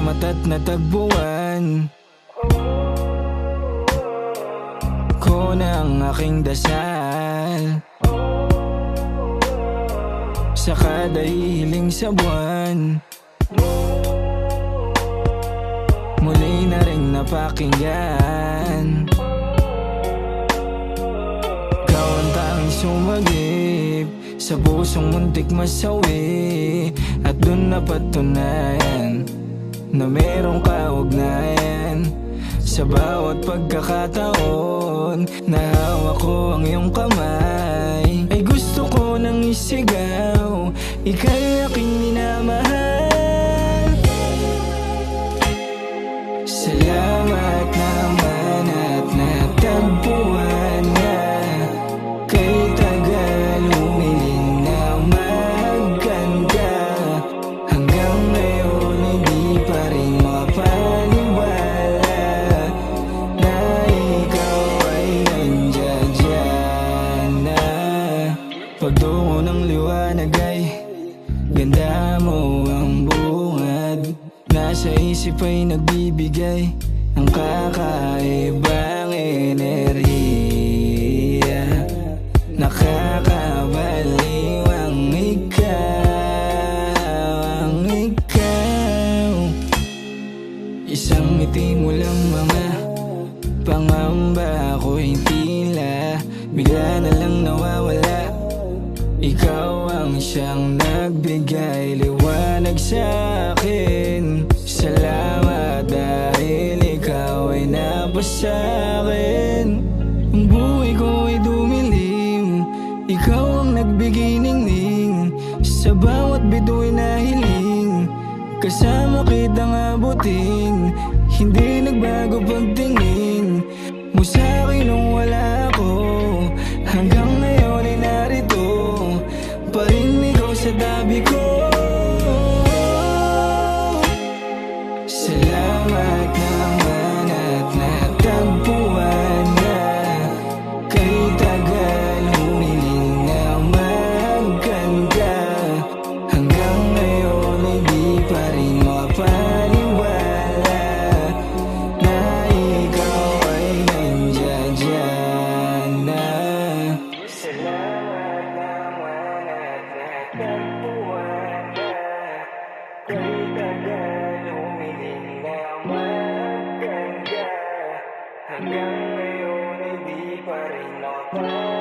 mata't natagpuan ko ng aking dasal sa kada hiling sa buwan. Muli na ring napakinggan, ikaw ang tanging sumagip sa pusong muntik masawi. At dun napatunayan na merong kaugnayan sa bawat pagkakataon na hawak ko ang iyong kamay. Ay gusto ko nang isigaw, ika'y aking minamahal. Salamat naman at natagpuan na kay tagal humiling na magkanda. Hanggang ngayon hindi pa rin mapaniwala na ikaw ay nandiyan na. Pagtungo ng liwanag ay ganda mo ang bungad, nasa isip ay nagbibigay ng kakaibang enerhiya. Nakakabaliw ang ikaw. Isang ngiti mo lang mga pangamba ko'y tila bigla na lang nawawala. Ikaw ang siyang nagbigay liwanag sa akin. Salamat dahil ikaw ay napasakin. Ang buhay ko ay dumilim, ikaw ang nagbigay ningning sa bawat bituin na hiling. Kasama kitang abutin, hindi nagbago pagtingin mo sa'kin nung wala ako. Hanggang ngayon ay narito pa rin ikaw sa tabi ko. Salamat naman at natagpuan na kay tagal humiling na magkanda. Hanggang ngayon ay di pa rin mapaniwala na ikaw ay nandiyan na. Salamat naman at natagpuan na kay tagal humiling na magkanda. Hanggang ngayon ay di pa rin mapaniwala.